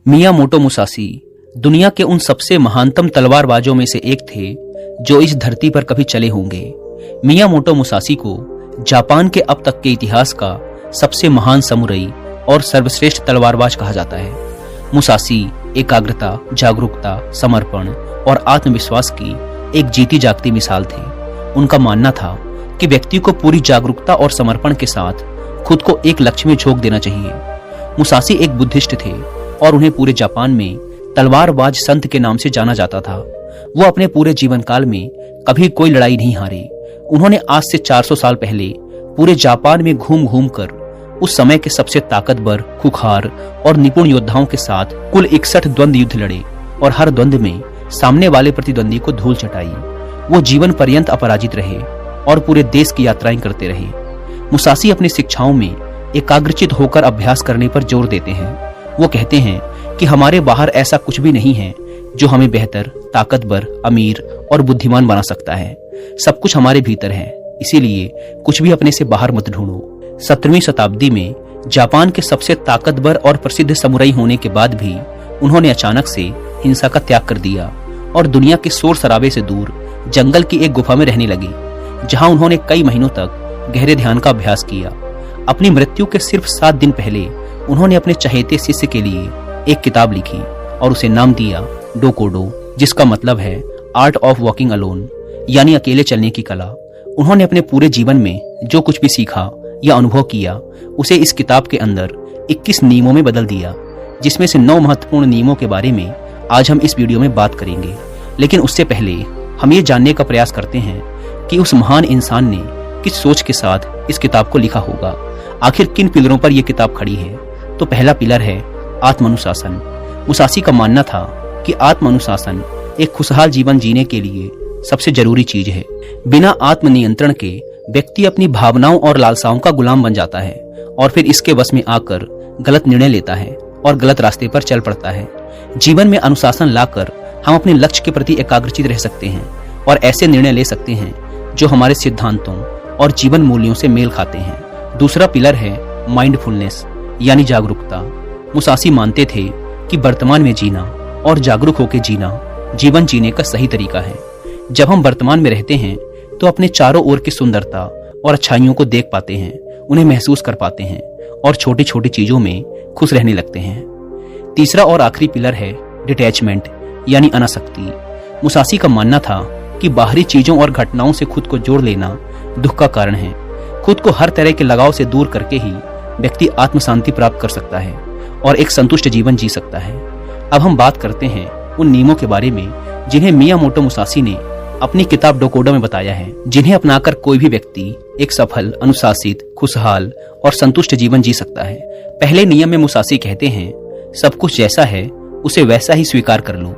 Miyamoto Musashi दुनिया के उन सबसे महानतम तलवारबाजों में से एक थे जो इस धरती पर कभी चले होंगे। मियामोटो मुसाशी को जापान के अब तक के इतिहास का सबसे महान समुराई और सर्वश्रेष्ठ तलवारबाज कहा जाता है। मुसाशी एकाग्रता, जागरूकता, समर्पण और आत्मविश्वास की एक जीती जागती मिसाल थे। उनका मानना था कि व्यक्ति को पूरी जागरूकता और समर्पण के साथ खुद को एक लक्ष्य में झोंक देना चाहिए। मुसाशी एक बुद्धिस्ट थे और उन्हें पूरे जापान में तलवारबाज संत के नाम से जाना जाता था। वो अपने पूरे जीवन काल में कभी कोई लड़ाई नहीं हारे। उन्होंने आज से 400 साल पहले पूरे जापान में घूम घूम कर उस समय के सबसे ताकतवर, खुखार और निपुण योद्धाओं के साथ कुल 61 द्वंद्व युद्ध लड़े और हर द्वंद्व में सामने वाले प्रतिद्वंदी को धूल चटाई। वो जीवन पर्यंत अपराजित रहे और पूरे देश की यात्राएं करते रहे। मुसाशी अपनी शिक्षाओं में एकाग्रचित होकर अभ्यास करने पर जोर देते हैं। वो कहते हैं कि हमारे बाहर ऐसा कुछ भी नहीं है जो हमें बेहतर, ताकतवर, अमीर और बुद्धिमान बना सकता है। सब कुछ हमारे भीतर है, इसीलिए कुछ भी अपने से बाहर मत ढूंढो। 17वीं शताब्दी में जापान के सबसे ताकतवर और प्रसिद्ध समुराई होने के बाद भी उन्होंने अचानक से हिंसा का त्याग कर दिया और दुनिया के शोर शराबे से दूर जंगल की एक गुफा में रहने लगे, जहां उन्होंने कई महीनों तक गहरे ध्यान का अभ्यास किया। अपनी मृत्यु के सिर्फ 7 दिन पहले उन्होंने अपने चहेते शिष्य के लिए एक किताब लिखी और उसे नाम दिया डोकोडो, जिसका मतलब है आर्ट ऑफ वॉकिंग अलोन, यानी अकेले चलने की कला। उन्होंने अपने पूरे जीवन में जो कुछ भी सीखा या अनुभव किया उसे इस किताब के अंदर 21 नियमों में बदल दिया, जिसमें से 9 महत्वपूर्ण नियमों के बारे में आज हम इस वीडियो में बात करेंगे। लेकिन उससे पहले हम ये जानने का प्रयास करते हैं कि उस महान इंसान ने किस सोच के साथ इस किताब को लिखा होगा। आखिर किन पिलरों पर यह किताब खड़ी है? तो पहला पिलर है आत्मानुशासन। मुसाशी का मानना था कि आत्मानुशासन एक खुशहाल जीवन जीने के लिए सबसे जरूरी चीज है। बिना आत्मनियंत्रण के व्यक्ति अपनी भावनाओं और लालसाओं का गुलाम बन जाता है और फिर इसके वश में आकर गलत निर्णय लेता है और गलत रास्ते पर चल पड़ता है। जीवन में अनुशासन लाकर हम अपने लक्ष्य के प्रति एकाग्रचित रह सकते हैं और ऐसे निर्णय ले सकते हैं जो हमारे सिद्धांतों और जीवन मूल्यों से मेल खाते हैं। दूसरा पिलर है माइंडफुलनेस, यानी जागरूकता। मुसाशी मानते थे कि वर्तमान में जीना और जागरूक होकर जीना जीवन जीने का सही तरीका है। जब हम वर्तमान में रहते हैं तो अपने चारों ओर की सुंदरता और अच्छाइयों को देख पाते हैं, उन्हें महसूस कर पाते हैं और छोटी छोटी चीजों में खुश रहने लगते हैं। तीसरा और आखिरी पिलर है डिटैचमेंट, यानी अनासक्ति। मुसाशी का मानना था कि बाहरी चीजों और घटनाओं से खुद को जोड़ लेना दुख का कारण है। खुद को हर तरह के लगाव से दूर करके ही व्यक्ति आत्म शांति प्राप्त कर सकता है और एक संतुष्ट जीवन जी सकता है। अब हम बात करते हैं उन नियमों के बारे में जिन्हें मियामोटो मुसाशी ने अपनी किताब डोकोडो में बताया है, जिन्हें अपनाकर कोई भी व्यक्ति एक सफल, अनुशासित, खुशहाल और संतुष्ट जीवन जी सकता है। पहले नियम में मुसाशी कहते हैं, सब कुछ जैसा है उसे वैसा ही स्वीकार कर लो।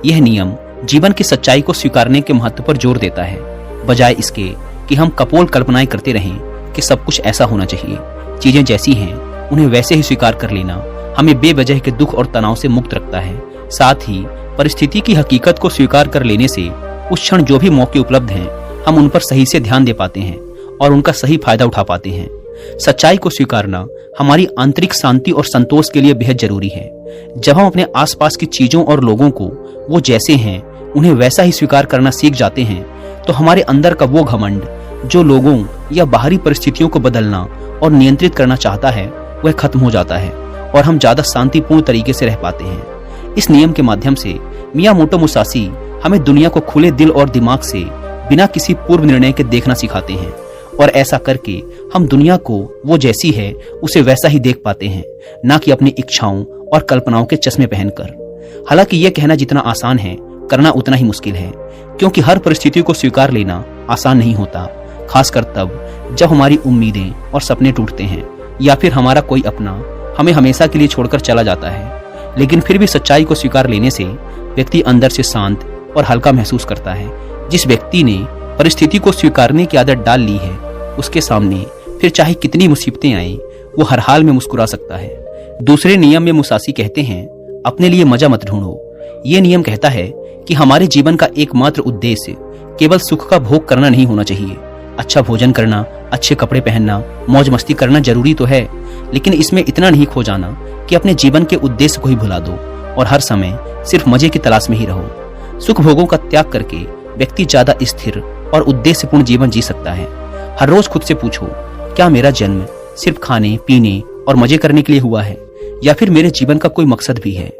यह नियम जीवन की सच्चाई को स्वीकारने के महत्व पर जोर देता है, बजाय इसके कि हम कपोल कल्पनाएं करते रहें कि सब कुछ ऐसा होना चाहिए। चीजें जैसी हैं उन्हें वैसे ही स्वीकार कर लेना हमें बेवजह के दुख और तनाव से मुक्त रखता है। साथ ही परिस्थिति की हकीकत को स्वीकार कर लेने से उस क्षण जो भी मौके उपलब्ध हैं हम उन पर सही से ध्यान दे पाते हैं और उनका सही फायदा उठा पाते हैं। सच्चाई को स्वीकारना हमारी आंतरिक शांति और संतोष के लिए बेहद जरूरी है। जब हम अपने आसपास की चीजों और लोगों को वो जैसे हैं उन्हें वैसा ही स्वीकार करना सीख जाते हैं तो हमारे अंदर का वो घमंड जो लोगों या बाहरी परिस्थितियों को बदलना और नियंत्रित करना चाहता है वह खत्म हो जाता है और हम ज्यादा शांतिपूर्ण तरीके से रह पाते हैं। इस नियम के माध्यम से मियामोटो मुसाशी हमें दुनिया को खुले दिल और दिमाग से बिना किसी पूर्व निर्णय के देखना सिखाते हैं और ऐसा करके हम दुनिया को वो जैसी है उसे वैसा ही देख पाते हैं, ना कि अपनी इच्छाओं और कल्पनाओं के चश्मे पहनकर। हालांकि यह कहना जितना आसान है करना उतना ही मुश्किल है, क्योंकि हर परिस्थिति को स्वीकार लेना आसान नहीं होता, खासकर तब जब हमारी उम्मीदें और सपने टूटते हैं या फिर हमारा कोई अपना हमें हमेशा के लिए छोड़कर चला जाता है। लेकिन फिर भी सच्चाई को स्वीकार लेने से व्यक्ति अंदर से शांत और हल्का महसूस करता है। जिस व्यक्ति ने परिस्थिति को स्वीकारने की आदत डाल ली है उसके सामने फिर चाहे कितनी मुसीबतें आए वो हर हाल में मुस्कुरा सकता है। दूसरे नियम में मुसाशी कहते हैं, अपने लिए मजा मत ढूंढो। ये नियम कहता है कि हमारे जीवन का एकमात्र उद्देश्य केवल सुख का भोग करना नहीं होना चाहिए, अच्छा भोजन करना, अच्छे कपड़े पहनना, मौज मस्ती करना जरूरी तो है, लेकिन इसमें इतना नहीं खो जाना कि अपने जीवन के उद्देश्य को ही भुला दो और हर समय सिर्फ मजे की तलाश में ही रहो। सुख भोगों का त्याग करके व्यक्ति ज्यादा स्थिर और उद्देश्यपूर्ण जीवन जी सकता है। हर रोज खुद से पूछो, क्या मेरा जन्म सिर्फ खाने पीने और मजे करने के लिए हुआ है, या फिर मेरे जीवन का कोई मकसद भी है।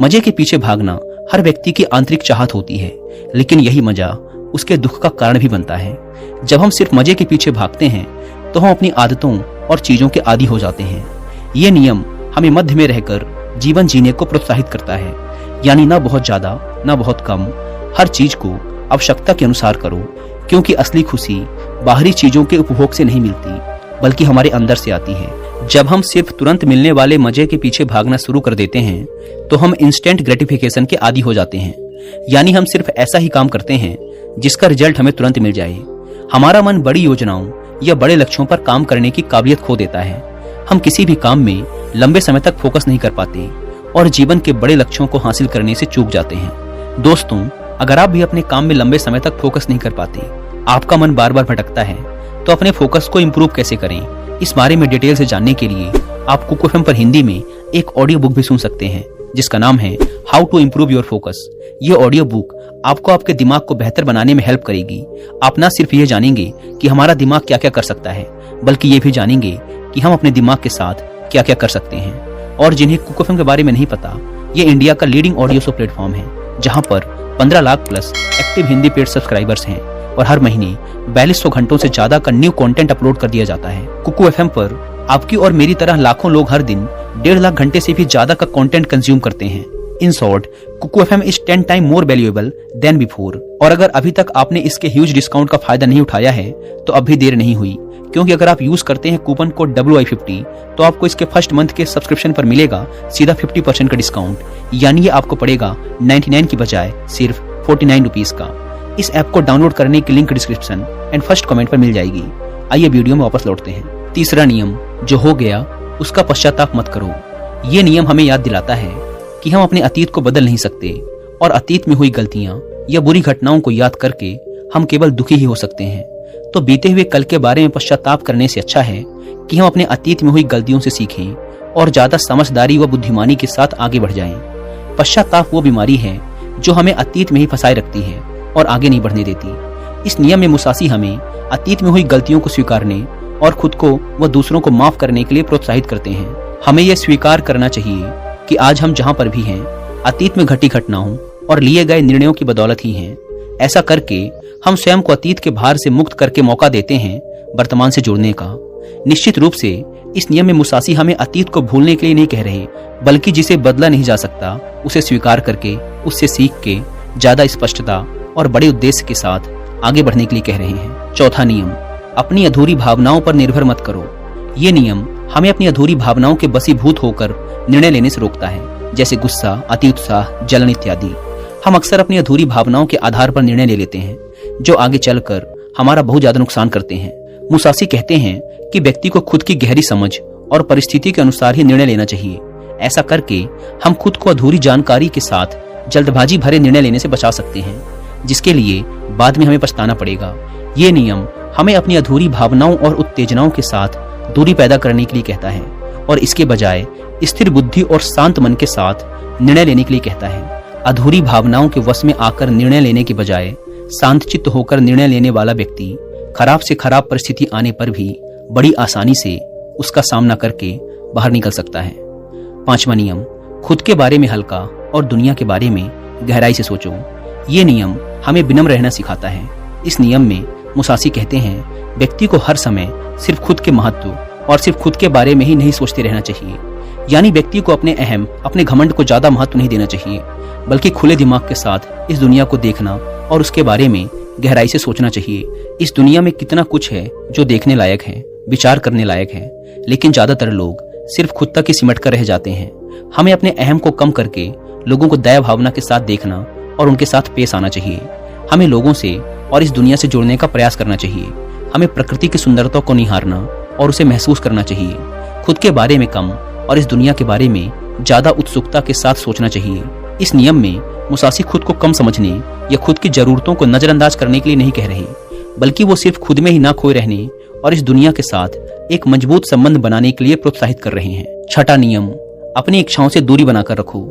मजे के पीछे भागना हर व्यक्ति की आंतरिक चाहत होती है, लेकिन यही मजा उसके दुख का कारण भी बनता है। जब हम सिर्फ मजे के पीछे भागते हैं तो हम अपनी आदतों और चीजों के आदी हो जाते हैं। ये नियम हमें मध्य में रहकर जीवन जीने को प्रोत्साहित करता है, यानी ना बहुत ज्यादा ना बहुत कम, हर चीज को आवश्यकता के अनुसार करो, क्योंकि असली खुशी बाहरी चीजों के उपभोग से नहीं मिलती बल्कि हमारे अंदर से आती है। जब हम सिर्फ तुरंत मिलने वाले मजे के पीछे भागना शुरू कर देते हैं तो हम इंस्टेंट ग्रेटिफिकेशन के आदी हो जाते हैं, यानी हम सिर्फ ऐसा ही काम करते हैं जिसका रिजल्ट हमें तुरंत मिल जाए। हमारा मन बड़ी योजनाओं या बड़े लक्ष्यों पर काम करने की काबिलियत खो देता है। हम किसी भी काम में लंबे समय तक फोकस नहीं कर पाते और जीवन के बड़े लक्ष्यों को हासिल करने से चूक जाते हैं। दोस्तों, अगर आप भी अपने काम में लंबे समय तक फोकस नहीं कर पाते, आपका मन बार बार भटकता है, तो अपने फोकस को इम्प्रूव कैसे करें, इस बारे में डिटेल से जानने के लिए आप कुकू एफएम पर हिंदी में एक ऑडियो बुक भी सुन सकते हैं, जिसका नाम है how to improve your focus. ये ऑडियो बुक आपको आपके दिमाग को बेहतर बनाने में हेल्प करेगी। आप न सिर्फ ये जानेंगे कि हमारा दिमाग क्या क्या कर सकता है, बल्कि ये भी जानेंगे कि हम अपने दिमाग के साथ क्या क्या कर सकते हैं। और जिन्हें कुकू एफएम के बारे में नहीं पता, ये इंडिया का लीडिंग ऑडियो शो प्लेटफॉर्म है, जहाँ पर 15 lakh plus active Hindi paid subscribers हैं और हर महीने 4200 घंटों से ज्यादा का न्यू कंटेंट अपलोड कर दिया जाता है। कुकू एफएम पर आपकी और मेरी तरह लाखों लोग हर दिन 1.5 लाख घंटे से भी ज्यादा का कंटेंट कंज्यूम करते हैं। In short, Kuku FM is 10 time more valuable than before. और अगर अभी तक आपने इसके ह्यूज डिस्काउंट का फायदा नहीं उठाया है तो अब भी देर नहीं हुई, क्योंकि अगर आप यूज करते हैं कूपन कोड WI50 तो आपको इसके फर्स्ट मंथ के सब्सक्रिप्शन पर मिलेगा सीधा 50% का डिस्काउंट, यानी ये आपको पड़ेगा 99 की बजाय सिर्फ 49 रुपीज का। इस ऐप को डाउनलोड करने की link description and first comment पर मिल जाएगी। आइए वीडियो में वापस लौटते हैं। तीसरा नियम, जो हो गया उसका पश्चाताप मत करो। ये नियम हमें याद दिलाता है कि हम अपने अतीत को बदल नहीं सकते और अतीत में हुई गलतियां या बुरी घटनाओं को याद करके हम केवल दुखी ही हो सकते हैं। तो बीते हुए कल के बारे में पश्चाताप करने से अच्छा है कि हम अपने अतीत में हुई गलतियों से सीखें और ज्यादा समझदारी व बुद्धिमानी के साथ आगे बढ़ जाएं। पश्चाताप वो बीमारी है जो हमें अतीत में ही फंसाए रखती है और आगे नहीं बढ़ने देती। इस नियम में मुसासी हमें अतीत में हुई गलतियों को स्वीकारने और खुद को व दूसरों को माफ करने के लिए प्रोत्साहित करते हैं। हमें यह स्वीकार करना चाहिए कि आज हम जहाँ पर भी हैं, अतीत में घटी घटनाओं और लिए गए निर्णयों की बदौलत ही हैं। ऐसा करके हम स्वयं को अतीत के भार से मुक्त करके मौका देते हैं वर्तमान से जुड़ने का। निश्चित रूप से इस नियम में मुसासी हमें अतीत को भूलने के लिए नहीं कह रहे, बल्कि जिसे बदला नहीं जा सकता उसे स्वीकार करके, उससे सीख के ज्यादा स्पष्टता और बड़े उद्देश्य के साथ आगे बढ़ने के लिए कह रहे हैं। चौथा नियम, अपनी अधूरी भावनाओं पर निर्भर मत करो। ये नियम हमें अपनी अधूरी भावनाओं के बसीभूत होकर निर्णय लेने से रोकता है, जैसे गुस्सा, अति उत्साह, जलन इत्यादि। हम अक्सर अपनी अधूरी भावनाओं के आधार पर निर्णय ले लेते हैं, जो आगे चलकर हमारा बहुत ज्यादा नुकसान करते हैं। मुसासी कहते हैं कि व्यक्ति को खुद की गहरी समझ और परिस्थिति के अनुसार ही निर्णय लेना चाहिए। ऐसा करके हम खुद को अधूरी जानकारी के साथ जल्दबाजी भरे निर्णय लेने से बचा सकते हैं, जिसके लिए बाद में हमें पछताना पड़ेगा। ये नियम हमें अपनी अधूरी भावनाओं और उत्तेजनाओं के साथ दूरी पैदा करने के लिए कहता है और इसके बजाय स्थिर बुद्धि और शांत मन के साथ निर्णय लेने के लिए कहता है। अधूरी भावनाओं के वश में आकर निर्णय लेने के बजाय शांत चित्त होकर निर्णय लेने वाला व्यक्ति खराब से खराब परिस्थिति आने पर भी बड़ी आसानी से उसका सामना करके बाहर निकल सकता है। पांचवा नियम, खुद के बारे में हल्का और दुनिया के बारे में गहराई से सोचो। ये नियम हमें विनम्र रहना सिखाता है। इस नियम में मुसासी कहते हैं, व्यक्ति को हर समय सिर्फ खुद के महत्व और सिर्फ खुद के बारे में ही नहीं सोचते रहना चाहिए। यानी व्यक्ति को अपने घमंड को ज्यादा महत्व नहीं देना चाहिए, बल्कि खुले दिमाग के साथ इस दुनिया को देखना और उसके बारे में गहराई से सोचना चाहिए। इस दुनिया में कितना कुछ है जो देखने लायक है, विचार करने लायक है, लेकिन ज्यादातर लोग सिर्फ खुद तक ही सिमट कर रह जाते हैं। हमें अपने अहम को कम करके लोगों को दया भावना के साथ देखना और उनके साथ पेश आना चाहिए। हमें लोगों से और इस दुनिया से जुड़ने का प्रयास करना चाहिए। हमें प्रकृति की सुंदरता को निहारना और उसे महसूस करना चाहिए। खुद के बारे में कम और इस दुनिया के बारे में ज्यादा उत्सुकता के साथ सोचना चाहिए। इस नियम में मुसासी खुद को कम समझने या खुद की जरूरतों को नजरअंदाज करने के लिए नहीं कह रहे, बल्कि वो सिर्फ खुद में ही ना खोए रहने और इस दुनिया के साथ एक मजबूत संबंध बनाने के लिए प्रोत्साहित कर रहे हैं। छठा नियम, अपनी इच्छाओं से दूरी बनाकर रखो।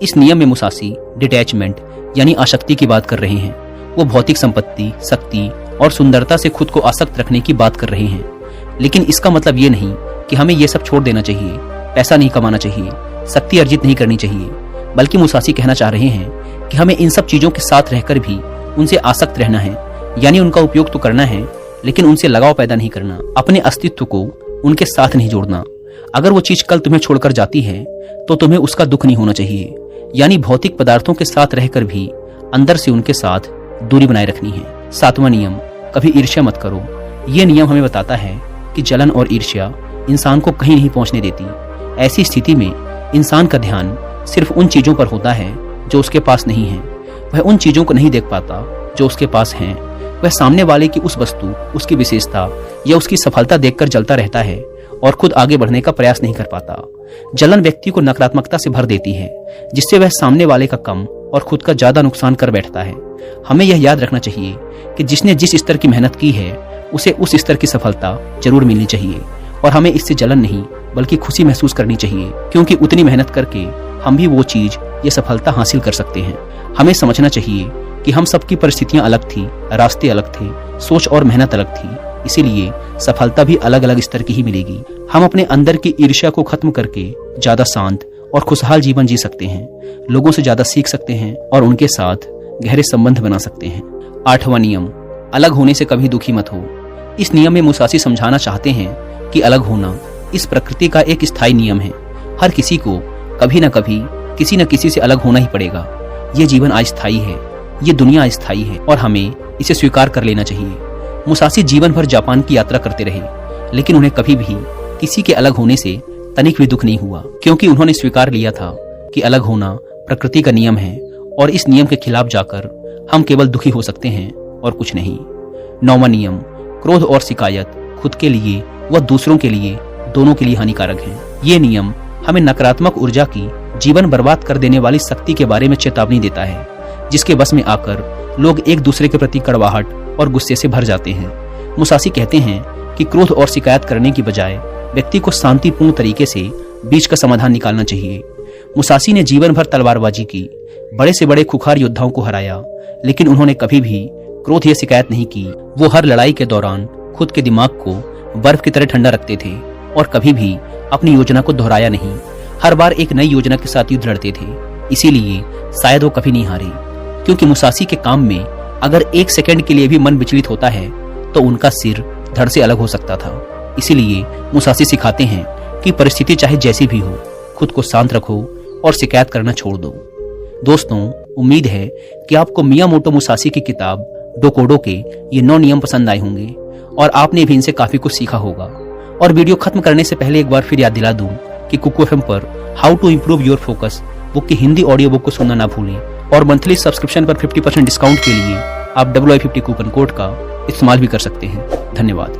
इस नियम में मुसासी डिटैचमेंट यानी आसक्ति की बात कर रहे हैं। वो भौतिक संपत्ति, शक्ति और सुंदरता से खुद को आसक्त रखने की बात कर रहे हैं। लेकिन इसका मतलब ये नहीं कि हमें ये सब छोड़ देना चाहिए, पैसा नहीं कमाना चाहिए, शक्ति अर्जित नहीं करनी चाहिए, बल्कि मुसासी कहना चाह रहे हैं कि हमें इन सब चीजों के साथ रहकर भी उनसे आसक्त रहना है, यानी उनका उपयोग तो करना है लेकिन उनसे लगाव पैदा नहीं करना, अपने अस्तित्व को उनके साथ नहीं जोड़ना। अगर वो चीज कल तुम्हें छोड़कर जाती है तो तुम्हें उसका दुख नहीं होना चाहिए, यानी भौतिक पदार्थों के साथ रहकर भी अंदर से उनके साथ दूरी बनाए रखनी है। सातवां नियम, कभी ईर्ष्या मत करो। ये नियम हमें बताता है कि जलन और ईर्ष्या इंसान को कहीं नहीं पहुंचने देती। ऐसी स्थिति में इंसान का ध्यान सिर्फ उन चीजों पर होता है जो उसके पास नहीं है। वह उन चीजों को नहीं देख पाता जो उसके पास हैं। वह सामने वाले की उस वस्तु, उसकी विशेषता या उसकी सफलता देखकर जलता रहता है और खुद आगे बढ़ने का प्रयास नहीं कर पाता। जलन व्यक्ति को नकारात्मकता से भर देती है, जिससे वह सामने वाले का कम और खुद का ज्यादा नुकसान कर बैठता है। हमें यह याद रखना चाहिए कि जिसने जिस स्तर की मेहनत की है उसे उस स्तर की सफलता जरूर मिलनी चाहिए और हमें इससे जलन नहीं बल्कि खुशी महसूस करनी चाहिए, क्योंकि उतनी मेहनत करके हम भी वो चीज ये सफलता हासिल कर सकते हैं। हमें समझना चाहिए कि हम सबकी परिस्थितियां अलग थी, रास्ते अलग थे, सोच और मेहनत अलग थी, इसीलिए सफलता भी अलग अलग स्तर की ही मिलेगी। हम अपने अंदर की ईर्ष्या को खत्म करके ज्यादा शांत और खुशहाल जीवन जी सकते हैं, लोगों से ज्यादा सीख सकते हैं और उनके साथ गहरे संबंध बना सकते हैं। आठवां नियम, अलग होने से कभी दुखी मत हो। इस नियम में मुसासी समझाना चाहते हैं कि अलग होना इस प्रकृति का एक स्थायी नियम है। हर किसी को कभी न कभी किसी न किसी से अलग होना ही पड़ेगा। ये जीवन अस्थायी है, ये दुनिया अस्थायी है और हमें इसे स्वीकार कर लेना चाहिए। मुसासी जीवन भर जापान की यात्रा करते रहे, लेकिन उन्हें कभी भी किसी के अलग होने से तनिक भी दुख नहीं हुआ, क्योंकि उन्होंने स्वीकार लिया था कि अलग होना प्रकृति का नियम है और इस नियम के खिलाफ जाकर हम केवल दुखी हो सकते हैं और कुछ नहीं। नौवां नियम, क्रोध और शिकायत खुद के लिए व दूसरों के लिए, दोनों के लिए हानिकारक है। ये नियम हमें नकारात्मक ऊर्जा की जीवन बर्बाद कर देने वाली शक्ति के बारे में चेतावनी देता है, जिसके बस में आकर लोग एक दूसरे के प्रति कड़वाहट और गुस्से से भर जाते हैं। मुसासी कहते हैं कि क्रोध और शिकायत करने की बजाय व्यक्ति को शांतिपूर्ण तरीके से बीच का समाधान निकालना चाहिए। मुसासी ने जीवन भर तलवारबाजी की, बड़े से बड़े खुखार योद्धाओं को हराया, लेकिन उन्होंने कभी भी क्रोध या शिकायत नहीं की। वो हर लड़ाई के दौरान खुद के दिमाग को बर्फ की तरह ठंडा रखते थे और कभी भी अपनी योजना को दोहराया नहीं। हर बार एक नई योजना के साथ युद्ध लड़ते थे, इसीलिए शायद वो कभी नहीं हारे। क्योंकि मुसासी के काम में अगर एक सेकंड के लिए भी मन विचलित होता है तो उनका सिर धड़ से अलग हो सकता था। इसीलिए मुसासी सिखाते हैं कि परिस्थिति चाहे जैसी भी हो, खुद को शांत रखो और शिकायत करना छोड़ दो। दोस्तों, उम्मीद है कि आपको मियामोटो मुसासी की किताब डोकोडो के ये 9 नियम पसंद आए होंगे और आपने भी इनसे काफी कुछ सीखा होगा। और वीडियो खत्म करने से पहले एक बार फिर याद दिला दूं कि कुकू एफएम पर how to improve your focus book की हिंदी ऑडियो बुक को सुनना ना भूलें और मंथली सब्सक्रिप्शन पर 50% डिस्काउंट के लिए आप WI50 कूपन कोड का इस्तेमाल भी कर सकते हैं। धन्यवाद।